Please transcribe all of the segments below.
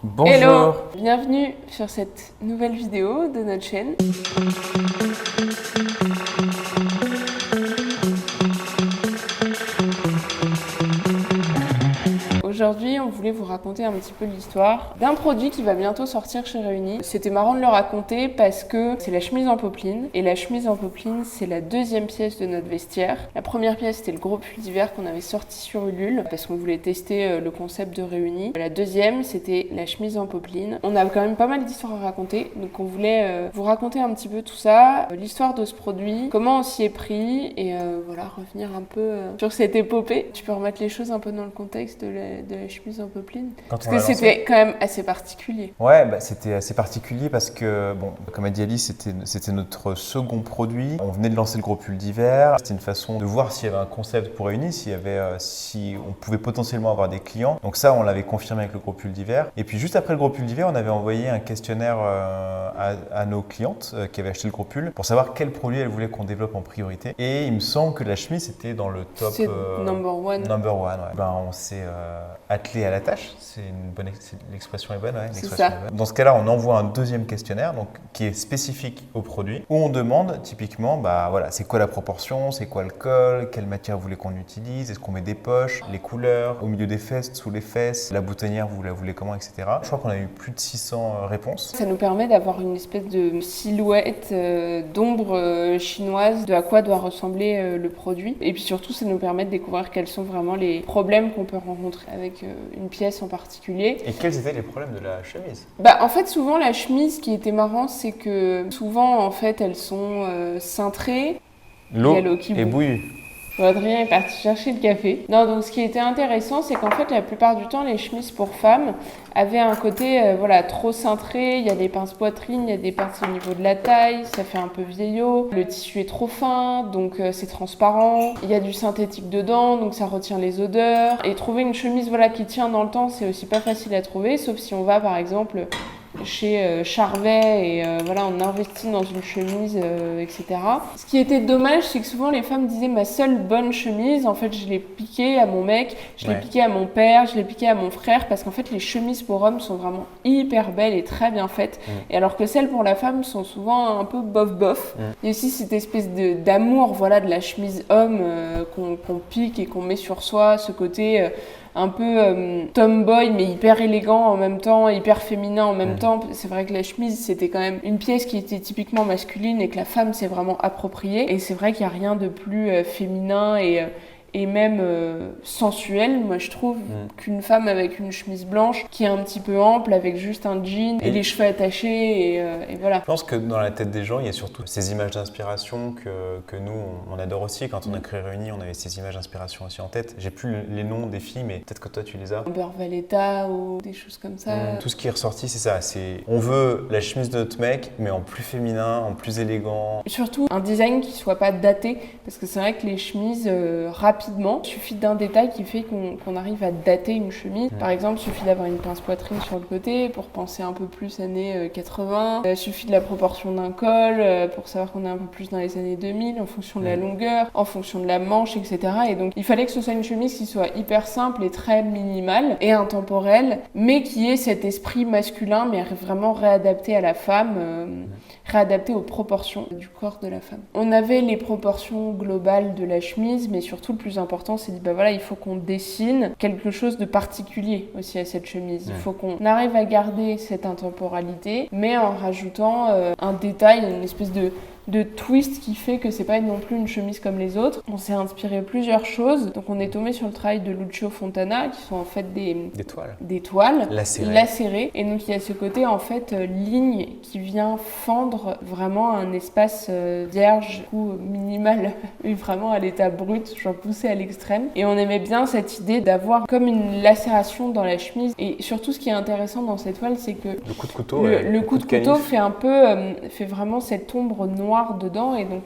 Bonjour. Hello, bienvenue sur cette nouvelle vidéo de notre chaîne. Aujourd'hui, on voulait vous raconter un petit peu l'histoire d'un produit qui va bientôt sortir chez Réuni. C'était marrant de le raconter parce que c'est la chemise en popeline. Et la chemise en popeline, c'est la deuxième pièce de notre vestiaire. La première pièce, c'était le gros pull d'hiver qu'on avait sorti sur Ulule parce qu'on voulait tester le concept de Réuni. La deuxième, c'était la chemise en popeline. On a quand même pas mal d'histoires à raconter. Donc on voulait vous raconter un petit peu tout ça, l'histoire de ce produit, comment on s'y est pris et voilà, revenir un peu sur cette épopée. Tu peux remettre les choses un peu dans le contexte de la chemise en popeline. Parce que c'était quand même assez particulier. Ouais, c'était assez particulier parce que, bon, comme a dit Alice, c'était notre second produit. On venait de lancer le gros pull d'hiver. C'était une façon de voir s'il y avait un concept pour Réuni, si on pouvait potentiellement avoir des clients. Donc ça, on l'avait confirmé avec le gros pull d'hiver. Et puis juste après le gros pull d'hiver, on avait envoyé un questionnaire à nos clientes qui avaient acheté le gros pull pour savoir quel produit elles voulaient qu'on développe en priorité. Et il me semble que la chemise était dans le top number one. Number one, ouais. On s'est attelé à la tâche. L'expression est bonne, ouais. C'est ça. Dans ce cas-là, on envoie un deuxième questionnaire qui est spécifique au produit où on demande typiquement, c'est quoi la proportion, c'est quoi le col, quelle matière vous voulez qu'on utilise, est-ce qu'on met des poches, les couleurs, au milieu des fesses, sous les fesses, la boutonnière vous la voulez comment, etc. Je crois qu'on a eu plus de 600 réponses. Ça nous permet d'avoir une espèce de silhouette d'ombre chinoise de à quoi doit ressembler le produit. Et puis surtout, ça nous permet de découvrir quels sont vraiment les problèmes qu'on peut rencontrer avec une pièce en particulier. Et quels étaient les problèmes de la chemise ? En fait, souvent, la chemise, ce qui était marrant, c'est que souvent, en fait, elles sont cintrées. L'eau est bouillie. Adrien est parti chercher le café. Non, donc ce qui était intéressant, c'est qu'en fait, la plupart du temps, les chemises pour femmes avaient un côté trop cintré. Il y a des pinces poitrine, il y a des pinces au niveau de la taille, ça fait un peu vieillot. Le tissu est trop fin, donc c'est transparent. Il y a du synthétique dedans, donc ça retient les odeurs. Et trouver une chemise qui tient dans le temps, c'est aussi pas facile à trouver, sauf si on va par exemple chez Charvet et on investit dans une chemise, etc. Ce qui était dommage, c'est que souvent les femmes disaient ma seule bonne chemise, en fait je l'ai piquée à mon mec, je l'ai piquée à mon père, je l'ai piquée à mon frère, parce qu'en fait les chemises pour hommes sont vraiment hyper belles et très bien faites, et alors que celles pour la femme sont souvent un peu bof. Il y a aussi cette espèce d'amour de la chemise homme qu'on pique et qu'on met sur soi, ce côté un peu tomboy mais hyper élégant en même temps, hyper féminin en même temps. C'est vrai que la chemise c'était quand même une pièce qui était typiquement masculine et que la femme s'est vraiment appropriée, et c'est vrai qu'il n'y a rien de plus féminin et même sensuel, moi je trouve, qu'une femme avec une chemise blanche qui est un petit peu ample, avec juste un jean et les cheveux attachés et voilà. Je pense que dans la tête des gens, il y a surtout ces images d'inspiration que nous, on adore aussi. Quand on a créé Réuni, on avait ces images d'inspiration aussi en tête. J'ai plus les noms des filles, mais peut-être que toi tu les as. Amber Valletta ou des choses comme ça. Tout ce qui est ressorti, c'est ça. On veut la chemise de notre mec, mais en plus féminin, en plus élégant. Surtout un design qui soit pas daté, parce que c'est vrai que les chemises rapidement, il suffit d'un détail qui fait qu'on arrive à dater une chemise. Par exemple, il suffit d'avoir une pince poitrine sur le côté pour penser un peu plus années 80. Il suffit de la proportion d'un col pour savoir qu'on est un peu plus dans les années 2000, en fonction de la longueur, en fonction de la manche, etc. Et donc, il fallait que ce soit une chemise qui soit hyper simple et très minimale et intemporelle, mais qui ait cet esprit masculin, mais vraiment réadapté à la femme, réadapté aux proportions du corps de la femme. On avait les proportions globales de la chemise, mais surtout le plus important, c'est il faut qu'on dessine quelque chose de particulier aussi à cette chemise. Il faut qu'on arrive à garder cette intemporalité, mais en rajoutant un détail, une espèce de twist qui fait que c'est pas non plus une chemise comme les autres. On s'est inspiré plusieurs choses. Donc on est tombé sur le travail de Lucio Fontana, qui sont en fait des toiles lacérées. Et donc il y a ce côté en fait ligne qui vient fendre vraiment un espace vierge ou minimal, mais vraiment à l'état brut, j'en poussais à l'extrême. Et on aimait bien cette idée d'avoir comme une lacération dans la chemise. Et surtout ce qui est intéressant dans cette toile, c'est que le coup de couteau, le coup de couteau fait vraiment cette ombre noire noir dedans et donc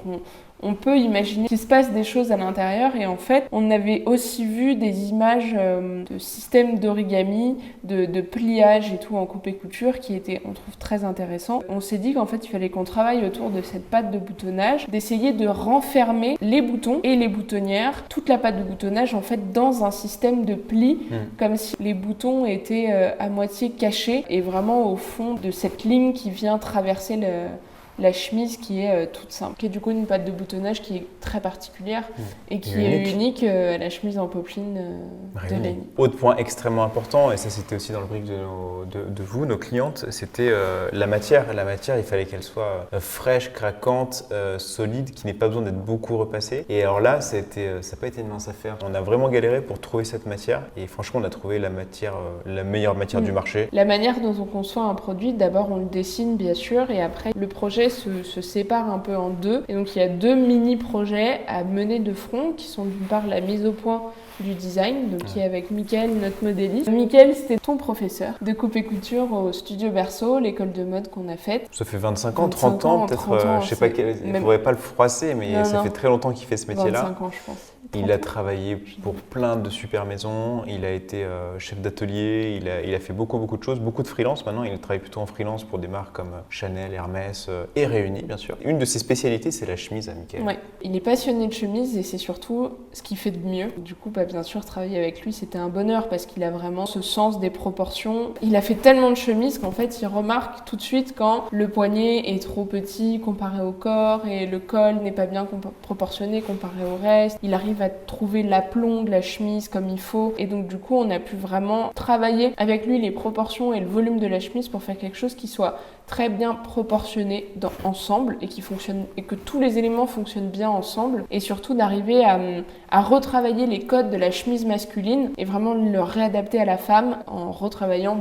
on peut imaginer qu'il se passe des choses à l'intérieur et en fait, on avait aussi vu des images de systèmes d'origami, de pliage et tout en coupe-couture qui étaient, on trouve, très intéressants. On s'est dit qu'en fait, il fallait qu'on travaille autour de cette pâte de boutonnage, d'essayer de renfermer les boutons et les boutonnières, toute la pâte de boutonnage en fait dans un système de plis, comme si les boutons étaient à moitié cachés et vraiment au fond de cette ligne qui vient traverser la chemise qui est toute simple, qui est du coup une pâte de boutonnage qui est très particulière et qui est unique à la chemise en popeline de Lénie. Autre point extrêmement important, et ça c'était aussi dans le brief de vous, nos clientes, c'était la matière. La matière, il fallait qu'elle soit fraîche, craquante, solide, qui n'ait pas besoin d'être beaucoup repassée. Et alors là, ça n'a pas été une mince affaire. On a vraiment galéré pour trouver cette matière et franchement, on a trouvé la meilleure matière du marché. La manière dont on conçoit un produit, d'abord on le dessine bien sûr et après le projet se sépare un peu en deux. Et donc il y a 2 mini-projets à mener de front qui sont d'une part la mise au point du design, donc qui est avec Mickaël, notre modéliste. Mickaël, c'était ton professeur de coupe et couture au Studio Berceau, l'école de mode qu'on a faite. Ça fait 25 ans, 30 ans peut-être, je sais pas, il ne faudrait pas le froisser, mais ça fait très longtemps qu'il fait ce métier-là. 25 ans, je pense. Il a travaillé pour plein de super maisons, il a été chef d'atelier, il a fait beaucoup de choses, beaucoup de freelance. Maintenant, il travaille plutôt en freelance pour des marques comme Chanel, Hermès et Réunis, bien sûr. Une de ses spécialités, c'est la chemise à Mickaël. Ouais, il est passionné de chemise et c'est surtout ce qu'il fait de mieux. Du coup, bien sûr, travailler avec lui, c'était un bonheur parce qu'il a vraiment ce sens des proportions. Il a fait tellement de chemises qu'en fait, il remarque tout de suite quand le poignet est trop petit comparé au corps et le col n'est pas bien proportionné comparé au reste. Il arrive à trouver l'aplomb de la chemise comme il faut. Et donc, du coup, on a pu vraiment travailler avec lui les proportions et le volume de la chemise pour faire quelque chose qui soit très bien proportionné ensemble et qui fonctionne et que tous les éléments fonctionnent bien ensemble et surtout d'arriver à retravailler les codes de la chemise masculine et vraiment le réadapter à la femme en retravaillant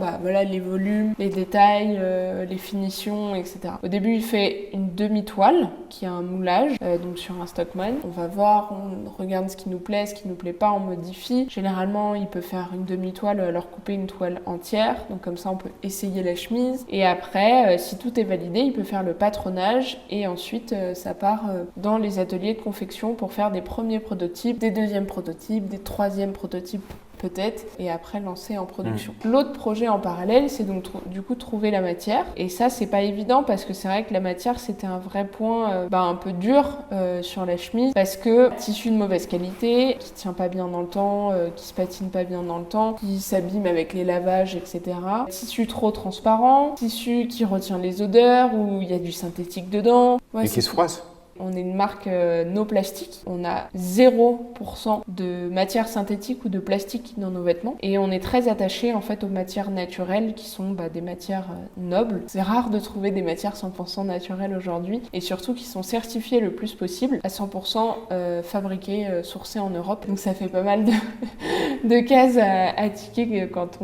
les volumes, les détails, les finitions, etc. Au début, il fait une demi-toile qui a un moulage donc sur un Stockman. On va voir, on regarde ce qui nous plaît, ce qui nous plaît pas, on modifie. Généralement, il peut faire une demi-toile, leur couper une toile entière. Donc comme ça, on peut essayer la chemise. Et après, si tout est validé, il peut faire le patronage et ensuite, ça part dans les ateliers de confection pour faire des premiers prototypes, des deuxièmes prototypes, des troisièmes prototypes peut-être, et après lancer en production. L'autre projet en parallèle, c'est donc du coup trouver la matière. Et ça, c'est pas évident parce que c'est vrai que la matière, c'était un vrai point un peu dur sur la chemise parce que tissu de mauvaise qualité, qui tient pas bien dans le temps, qui se patine pas bien dans le temps, qui s'abîme avec les lavages, etc. Tissu trop transparent, tissu qui retient les odeurs, où il y a du synthétique dedans. Ouais, et qui se froisse. On est une marque no plastique. On a 0% de matière synthétique ou de plastique dans nos vêtements. Et on est très attaché en fait aux matières naturelles qui sont des matières nobles. C'est rare de trouver des matières 100% naturelles aujourd'hui et surtout qui sont certifiées le plus possible à 100% fabriquées, sourcées en Europe. Donc ça fait pas mal de cases à ticker quand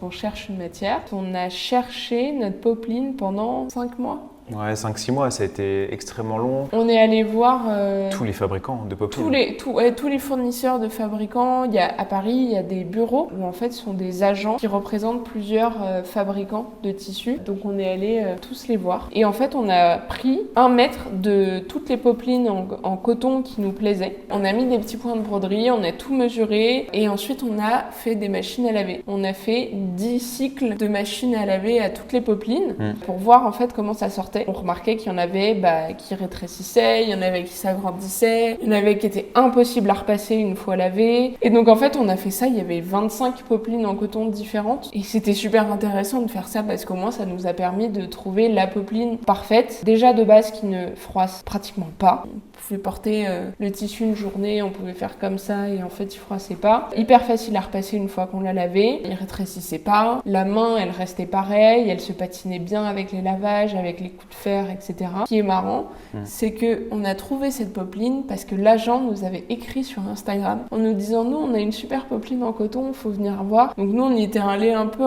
on cherche une matière. On a cherché notre popeline pendant 5 mois. Ouais, 5-6 mois, ça a été extrêmement long. On est allé voir tous les fabricants de popeline. Tous les fournisseurs de fabricants. À Paris, il y a des bureaux où en fait ce sont des agents qui représentent plusieurs fabricants de tissus. Donc on est allé tous les voir. Et en fait, on a pris 1 mètre de toutes les popelines en coton qui nous plaisaient. On a mis des petits points de broderie, on a tout mesuré et ensuite on a fait des machines à laver. On a fait 10 cycles de machines à laver à toutes les popelines pour voir en fait comment ça sortait. On remarquait qu'il y en avait qui rétrécissaient, il y en avait qui s'agrandissaient, il y en avait qui étaient impossibles à repasser une fois lavées. Et donc en fait on a fait ça, il y avait 25 popelines en coton différentes et c'était super intéressant de faire ça parce qu'au moins ça nous a permis de trouver la popeline parfaite. Déjà de base qui ne froisse pratiquement pas. On pouvait porter le tissu une journée, on pouvait faire comme ça et en fait il froissait pas. Hyper facile à repasser une fois qu'on l'a lavé, il rétrécissait pas. La main elle restait pareille, elle se patinait bien avec les lavages, avec les coups de fer, etc. Ce qui est marrant, c'est qu'on a trouvé cette popeline parce que l'agent nous avait écrit sur Instagram en nous disant nous on a une super popeline en coton, il faut venir voir. Donc nous on y était allés un peu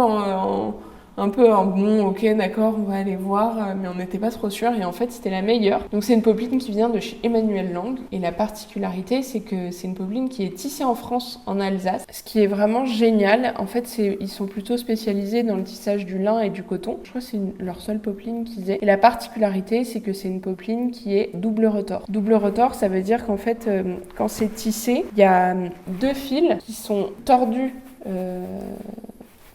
un peu un bon, ok, d'accord, on va aller voir, mais on n'était pas trop sûr. Et en fait, c'était la meilleure. Donc, c'est une popeline qui vient de chez Emmanuel Lang. Et la particularité, c'est que c'est une popeline qui est tissée en France, en Alsace. Ce qui est vraiment génial, en fait, ils sont plutôt spécialisés dans le tissage du lin et du coton. Je crois que c'est leur seule popeline qu'ils aient. Et la particularité, c'est que c'est une popeline qui est double retors. Double retors, ça veut dire qu'en fait, quand c'est tissé, il y a 2 fils qui sont tordus.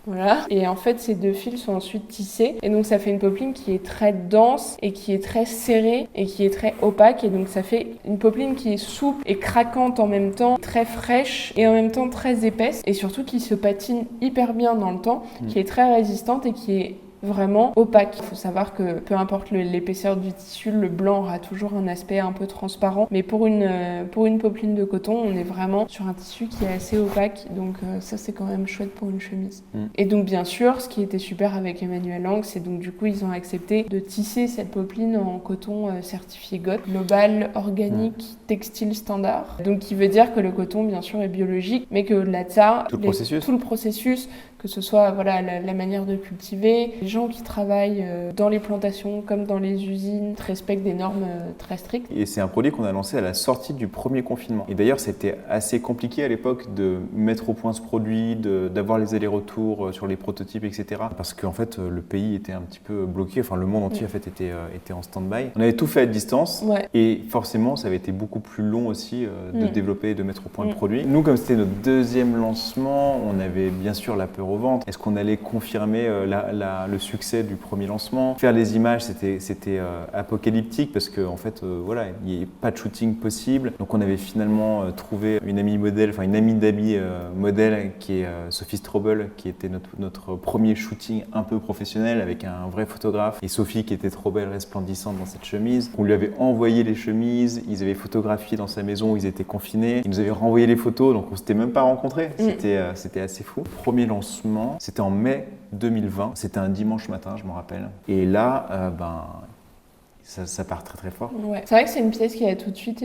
Voilà. Et en fait, ces 2 fils sont ensuite tissés. Et donc, ça fait une popeline qui est très dense et qui est très serrée et qui est très opaque. Et donc, ça fait une popeline qui est souple et craquante en même temps, très fraîche et en même temps très épaisse. Et surtout, qui se patine hyper bien dans le temps, qui est très résistante et qui est vraiment opaque. Il faut savoir que peu importe l'épaisseur du tissu, le blanc aura toujours un aspect un peu transparent. Mais pour une popeline de coton, on est vraiment sur un tissu qui est assez opaque. Donc ça, c'est quand même chouette pour une chemise. Et donc bien sûr, ce qui était super avec Emmanuel Lang, c'est donc du coup, ils ont accepté de tisser cette popeline en coton certifié GOT, Global Organic Textile Standard. Donc qui veut dire que le coton, bien sûr, est biologique, mais qu'au-delà de ça, tout le processus, que ce soit voilà, la manière de cultiver, les gens qui travaillent dans les plantations comme dans les usines respectent des normes très strictes. Et c'est un produit qu'on a lancé à la sortie du premier confinement. Et d'ailleurs, c'était assez compliqué à l'époque de mettre au point ce produit, d'avoir les allers-retours sur les prototypes, etc. Parce qu'en fait, le pays était un petit peu bloqué, enfin le monde entier en fait, était en stand-by. On avait tout fait à distance et forcément, ça avait été beaucoup plus long aussi de développer et de mettre au point le produit. Nous, comme c'était notre deuxième lancement, on avait bien sûr la peur au ventre. Est-ce qu'on allait confirmer le succès du premier lancement? Faire les images, c'était apocalyptique parce qu'en fait, voilà, il n'y avait pas de shooting possible. Donc on avait finalement trouvé une amie d'amis modèle qui est Sophie Strobel, qui était notre premier shooting un peu professionnel avec un vrai photographe. Et Sophie qui était trop belle, resplendissante dans cette chemise. On lui avait envoyé les chemises, ils avaient photographié dans sa maison où ils étaient confinés. Ils nous avaient renvoyé les photos, donc on ne s'était même pas rencontrés. C'était assez fou. Premier lancement, c'était en mai 2020. C'était un dimanche matin, je m'en rappelle. Et là, ça part très très fort. Ouais. C'est vrai que c'est une pièce qui a tout de suite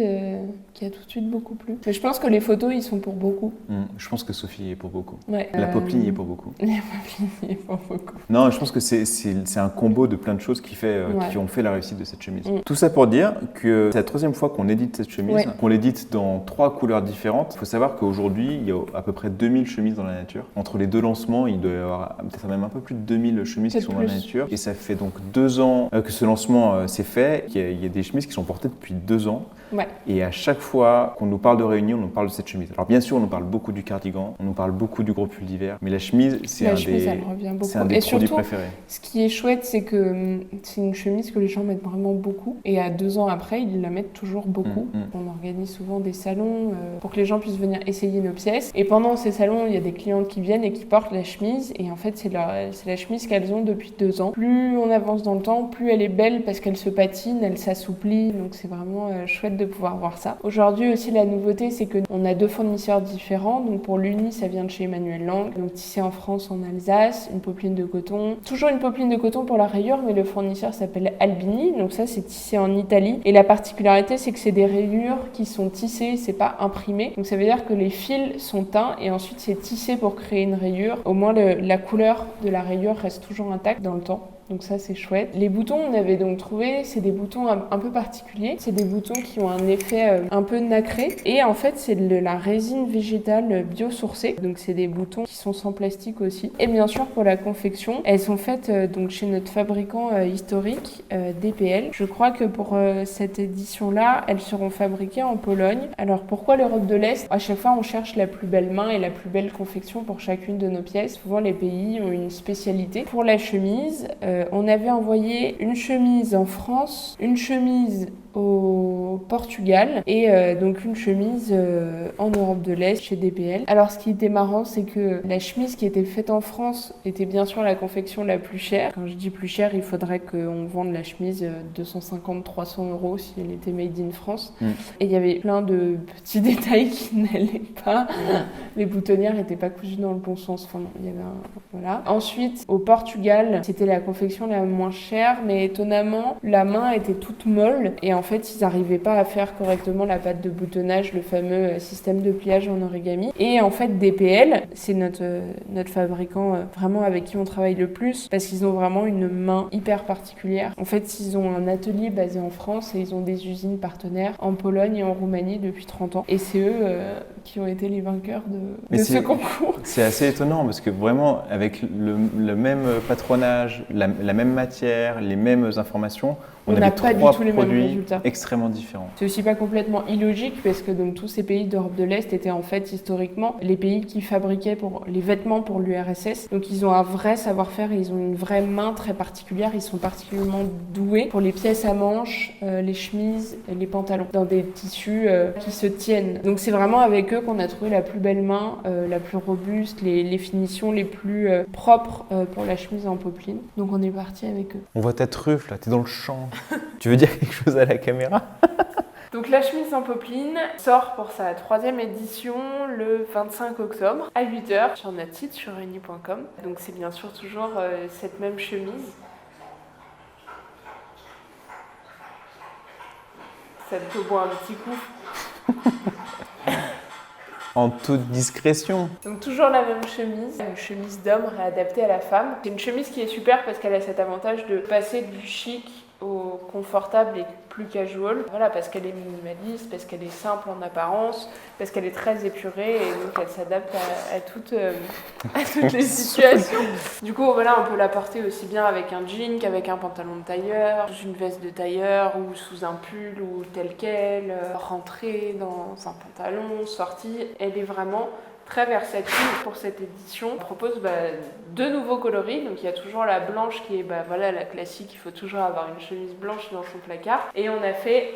beaucoup plu. Mais je pense que les photos, ils sont pour beaucoup. Je pense que Sophie est pour beaucoup. Ouais. La popeline est pour beaucoup. La popeline est pour beaucoup. Non, je pense que c'est un combo de plein de choses qui ont fait la réussite de cette chemise. Tout ça pour dire que c'est la 3e fois qu'on édite cette chemise, qu'on l'édite dans 3 couleurs différentes. Il faut savoir qu'aujourd'hui, il y a à peu près 2000 chemises dans la nature. Entre les 2 lancements, il doit y avoir peut-être même un peu plus de 2000 chemises qui sont dans la nature. Et ça fait donc 2 ans que ce lancement s'est fait. Il y a des chemises qui sont portées depuis 2 ans. Ouais. Et à chaque fois qu'on nous parle de Réunion, on nous parle de cette chemise. Alors bien sûr, on nous parle beaucoup du cardigan, on nous parle beaucoup du gros pull d'hiver, mais la chemise, c'est un des produits préférés. Ce qui est chouette, c'est que c'est une chemise que les gens mettent vraiment beaucoup. Et à 2 ans après, ils la mettent toujours beaucoup. On organise souvent des salons pour que les gens puissent venir essayer nos pièces. Et pendant ces salons, il y a des clientes qui viennent et qui portent la chemise. Et en fait, c'est la chemise qu'elles ont depuis 2 ans. Plus on avance dans le temps, plus elle est belle parce qu'elle se patine, elle s'assouplit. Donc c'est vraiment chouette de pouvoir voir ça. Aujourd'hui aussi, la nouveauté, c'est qu'on a 2 fournisseurs différents. Donc pour l'Uni, ça vient de chez Emmanuel Lang, donc tissé en France, en Alsace, une popeline de coton. Toujours une popeline de coton pour la rayure, mais le fournisseur s'appelle Albini. Donc ça, c'est tissé en Italie. Et la particularité, c'est que c'est des rayures qui sont tissées, c'est pas imprimé. Donc ça veut dire que les fils sont teints et ensuite c'est tissé pour créer une rayure. Au moins, la couleur de la rayure reste toujours intacte dans le temps. Donc ça, c'est chouette. Les boutons, on avait donc trouvé, c'est des boutons un peu particuliers. C'est des boutons qui ont un effet un peu nacré. Et en fait, c'est de la résine végétale biosourcée. Donc c'est des boutons qui sont sans plastique aussi. Et bien sûr, pour la confection, elles sont faites donc chez notre fabricant historique, DPL. Je crois que pour cette édition-là, elles seront fabriquées en Pologne. Alors pourquoi l'Europe de l'Est? À chaque fois, on cherche la plus belle main et la plus belle confection pour chacune de nos pièces. Souvent, les pays ont une spécialité. Pour la chemise, on avait envoyé une chemise en France, une chemise au Portugal et donc une chemise en Europe de l'Est chez DPL. Alors ce qui était marrant, c'est que la chemise qui était faite en France était bien sûr la confection la plus chère. Quand je dis plus chère, il faudrait qu'on vende la chemise 250-300 € si elle était made in France. Et il y avait plein de petits détails qui n'allaient pas. Les boutonnières n'étaient pas cousues dans le bon sens. Enfin, il y avait voilà. Ensuite, au Portugal, c'était la confection la moins chère, mais étonnamment, la main était toute molle et en en fait, ils n'arrivaient pas à faire correctement la patte de boutonnage, le fameux système de pliage en origami. Et en fait, DPL, c'est notre fabricant vraiment avec qui on travaille le plus, parce qu'ils ont vraiment une main hyper particulière. En fait, ils ont un atelier basé en France et ils ont des usines partenaires en Pologne et en Roumanie depuis 30 ans. Et c'est eux qui ont été les vainqueurs de ce concours. C'est assez étonnant parce que vraiment, avec le même patronage, la même matière, les mêmes informations, on avait pas trois du tout les mêmes produits résultats. extrêmement différents. C'est aussi pas complètement illogique parce que donc, tous ces pays d'Europe de l'Est étaient en fait historiquement les pays qui fabriquaient les vêtements pour l'URSS. Donc ils ont un vrai savoir-faire et ils ont une vraie main très particulière. Ils sont particulièrement doués pour les pièces à manches, les chemises et les pantalons dans des tissus qui se tiennent. Donc c'est vraiment avec eux qu'on a trouvé la plus belle main, la plus robuste, les finitions les plus propres pour la chemise en popeline. Donc on est parti avec eux. On voit ta truffe là, t'es dans le champ. Tu veux dire quelque chose à la caméra? Donc la chemise en popeline sort pour sa 3e édition le 25 octobre à 8h sur notre site sur uni.com. Donc c'est bien sûr toujours cette même chemise. Ça te boit un petit coup. En toute discrétion. Donc toujours la même chemise, une chemise d'homme réadaptée à la femme. C'est une chemise qui est super parce qu'elle a cet avantage de passer du chic au confortable et plus casual. Voilà, parce qu'elle est minimaliste, parce qu'elle est simple en apparence, parce qu'elle est très épurée et donc elle s'adapte à toutes les situations. Du coup, voilà, on peut la porter aussi bien avec un jean qu'avec un pantalon de tailleur, sous une veste de tailleur ou sous un pull ou tel quel, rentrer dans un pantalon, sortir. Elle est vraiment très versatile. Pour cette édition, on propose 2 nouveaux coloris. Donc il y a toujours la blanche qui est la classique, il faut toujours avoir une chemise blanche dans son placard. Et on a fait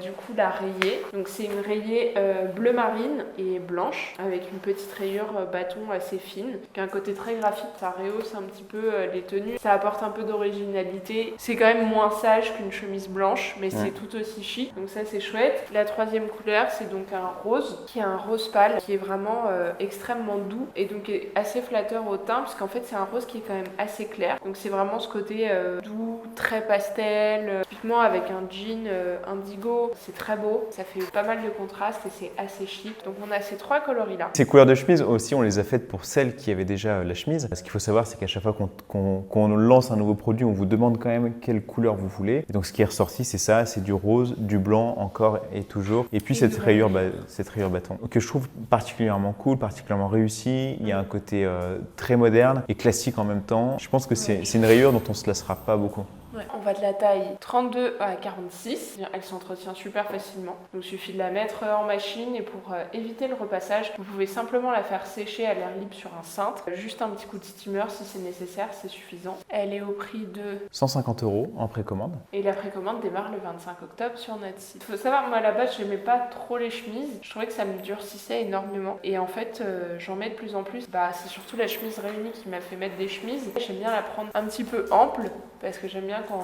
du coup la rayée. Donc c'est une rayée bleu marine et blanche avec une petite rayure bâton assez fine, qui a un côté très graphique, ça rehausse un petit peu les tenues. Ça apporte un peu d'originalité. C'est quand même moins sage qu'une chemise blanche, mais c'est tout aussi chic. Donc ça c'est chouette. La 3e couleur, c'est donc un rose, qui est un rose pâle, qui est vraiment extrêmement doux et donc assez flatteur au teint, puisqu'en fait c'est un rose qui est quand même assez clair. Donc c'est vraiment ce côté doux, très pastel, typiquement avec un jean indigo. C'est très beau, ça fait pas mal de contraste et c'est assez chic. Donc on a ces 3 coloris là. Ces couleurs de chemise aussi, on les a faites pour celles qui avaient déjà la chemise. Ce qu'il faut savoir, c'est qu'à chaque fois qu'on lance un nouveau produit, on vous demande quand même quelle couleur vous voulez. Et donc ce qui est ressorti, c'est ça, c'est du rose, du blanc encore et toujours. Et puis cette rayure bâton, que je trouve particulièrement cool, particulièrement réussi. Il y a un côté très moderne et classique en même temps. Je pense que c'est une rayure dont on ne se lassera pas beaucoup. Ouais, on va de la taille 32 à 46. Elle s'entretient super facilement. Donc il suffit de la mettre en machine et pour éviter le repassage, vous pouvez simplement la faire sécher à l'air libre sur un cintre. Juste un petit coup de steamer si c'est nécessaire, c'est suffisant. Elle est au prix de 150 € en précommande. Et la précommande démarre le 25 octobre sur notre site. Il faut savoir, moi à la base, j'aimais pas trop les chemises. Je trouvais que ça me durcissait énormément. Et en fait, j'en mets de plus en plus. C'est surtout la chemise réunie qui m'a fait mettre des chemises. J'aime bien la prendre un petit peu ample parce que j'aime bien quand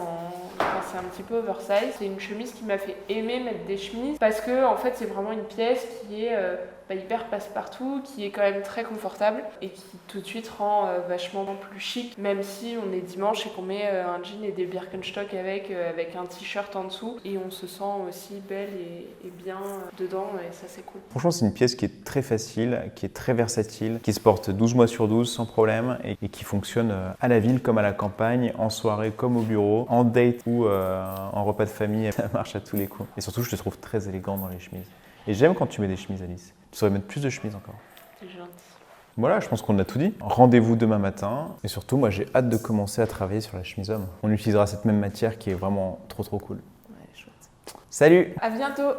c'est un petit peu oversize. C'est une chemise qui m'a fait aimer mettre des chemises parce que en fait c'est vraiment une pièce qui est hyper passe-partout, qui est quand même très confortable et qui tout de suite rend vachement plus chic, même si on est dimanche et qu'on met un jean et des Birkenstock avec un t-shirt en dessous et on se sent aussi belle et bien dedans et ça c'est cool. Franchement c'est une pièce qui est très facile, qui est très versatile, qui se porte 12 mois sur 12 sans problème et qui fonctionne à la ville comme à la campagne, en soirée comme au bureau, en date ou en repas de famille, ça marche à tous les coups. Et surtout je te trouve très élégante dans les chemises. Et j'aime quand tu mets des chemises, Alice. Tu saurais mettre plus de chemises encore. C'est gentil. Voilà, je pense qu'on a tout dit. Rendez-vous demain matin. Et surtout, moi, j'ai hâte de commencer à travailler sur la chemise homme. On utilisera cette même matière qui est vraiment trop cool. Ouais, chouette. Salut! À bientôt!